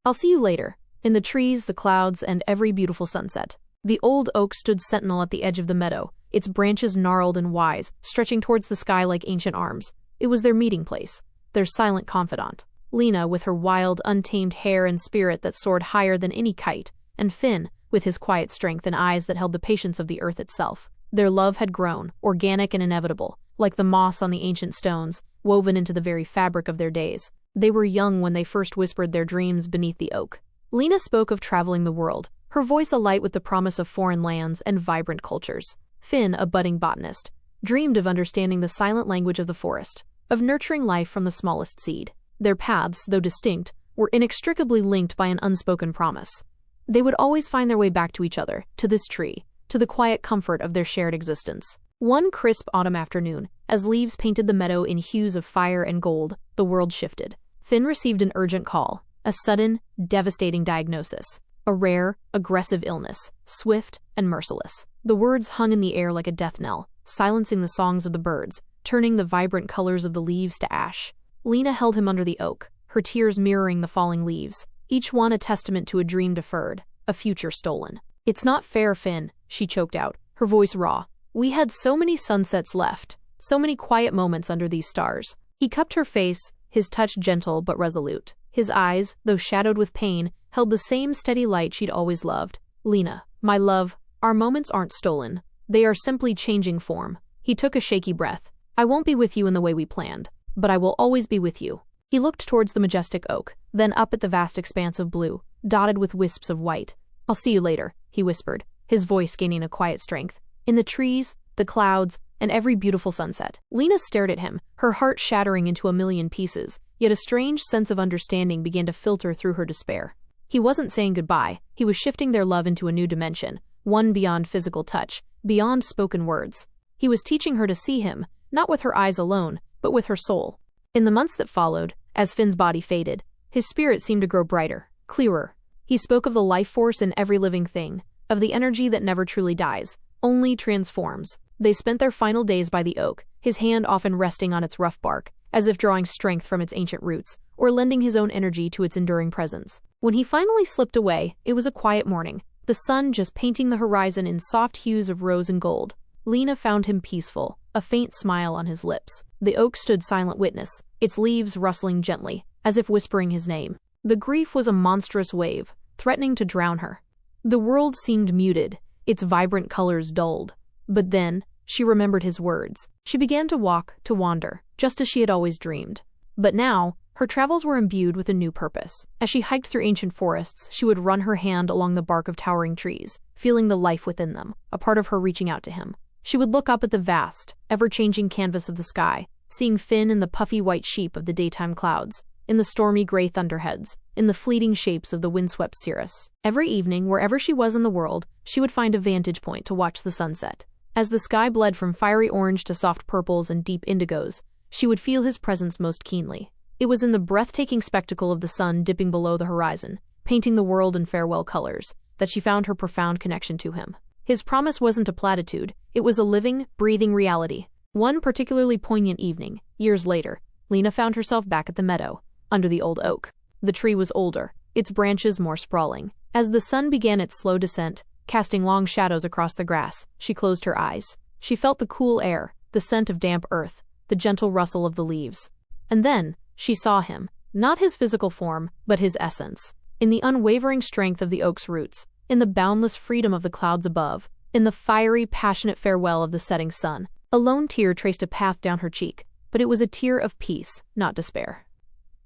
I'll see you later. In the trees, the clouds, and every beautiful sunset. The old oak stood sentinel at the edge of the meadow, its branches gnarled and wise, stretching towards the sky like ancient arms. It was their meeting place, their silent confidant. Lena, with her wild, untamed hair and spirit that soared higher than any kite, and Finn, with his quiet strength and eyes that held the patience of the earth itself. Their love had grown, organic and inevitable, like the moss on the ancient stones, woven into the very fabric of their days. They were young when they first whispered their dreams beneath the oak. Lena spoke of traveling the world, her voice alight with the promise of foreign lands and vibrant cultures. Finn, a budding botanist, dreamed of understanding the silent language of the forest, of nurturing life from the smallest seed. Their paths, though distinct, were inextricably linked by an unspoken promise. They would always find their way back to each other, to this tree, to the quiet comfort of their shared existence. One crisp autumn afternoon, as leaves painted the meadow in hues of fire and gold, the world shifted. Finn received an urgent call, a sudden, devastating diagnosis. A rare, aggressive illness, swift and merciless. The words hung in the air like a death knell, silencing the songs of the birds, turning the vibrant colors of the leaves to ash. Lena held him under the oak, her tears mirroring the falling leaves, each one a testament to a dream deferred, a future stolen. "It's not fair, Finn," she choked out, her voice raw. "We had so many sunsets left, so many quiet moments under these stars." He cupped her face, his touch gentle but resolute. His eyes, though shadowed with pain, held the same steady light she'd always loved. "Lena, my love, our moments aren't stolen. They are simply changing form." He took a shaky breath. "I won't be with you in the way we planned, but I will always be with you." He looked towards the majestic oak, then up at the vast expanse of blue, dotted with wisps of white. "I'll see you later," he whispered, his voice gaining a quiet strength. "In the trees, the clouds, and every beautiful sunset." Lena stared at him, her heart shattering into a million pieces, yet a strange sense of understanding began to filter through her despair. He wasn't saying goodbye, he was shifting their love into a new dimension, one beyond physical touch, beyond spoken words. He was teaching her to see him, not with her eyes alone, but with her soul. In the months that followed, as Finn's body faded, his spirit seemed to grow brighter, clearer. He spoke of the life force in every living thing, of the energy that never truly dies, only transforms. They spent their final days by the oak, his hand often resting on its rough bark, as if drawing strength from its ancient roots, or lending his own energy to its enduring presence. When he finally slipped away, it was a quiet morning, the sun just painting the horizon in soft hues of rose and gold. Lena found him peaceful, a faint smile on his lips. The oak stood silent witness, its leaves rustling gently, as if whispering his name. The grief was a monstrous wave, threatening to drown her. The world seemed muted, its vibrant colors dulled. But then, she remembered his words. She began to walk, to wander, just as she had always dreamed. But now, her travels were imbued with a new purpose. As she hiked through ancient forests, she would run her hand along the bark of towering trees, feeling the life within them, a part of her reaching out to him. She would look up at the vast, ever-changing canvas of the sky, seeing Finn in the puffy white sheep of the daytime clouds, in the stormy gray thunderheads, in the fleeting shapes of the windswept cirrus. Every evening, wherever she was in the world, she would find a vantage point to watch the sunset. As the sky bled from fiery orange to soft purples and deep indigos, she would feel his presence most keenly. It was in the breathtaking spectacle of the sun dipping below the horizon, painting the world in farewell colors, that she found her profound connection to him. His promise wasn't a platitude, it was a living, breathing reality. One particularly poignant evening, years later, Lena found herself back at the meadow, under the old oak. The tree was older, its branches more sprawling. As the sun began its slow descent, casting long shadows across the grass, she closed her eyes. She felt the cool air, the scent of damp earth, the gentle rustle of the leaves. And then, she saw him, not his physical form, but his essence. In the unwavering strength of the oak's roots, in the boundless freedom of the clouds above, in the fiery, passionate farewell of the setting sun. A lone tear traced a path down her cheek, but it was a tear of peace, not despair.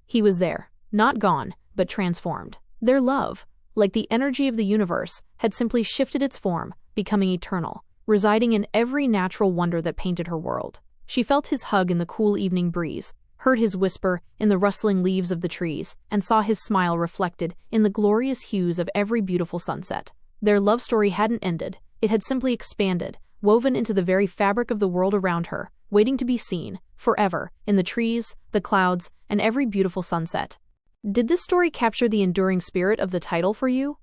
He was there, not gone, but transformed. Their love, like the energy of the universe, had simply shifted its form, becoming eternal, residing in every natural wonder that painted her world. She felt his hug in the cool evening breeze, heard his whisper in the rustling leaves of the trees, and saw his smile reflected in the glorious hues of every beautiful sunset. Their love story hadn't ended, it had simply expanded, woven into the very fabric of the world around her, waiting to be seen, forever, in the trees, the clouds, and every beautiful sunset. Did this story capture the enduring spirit of the title for you?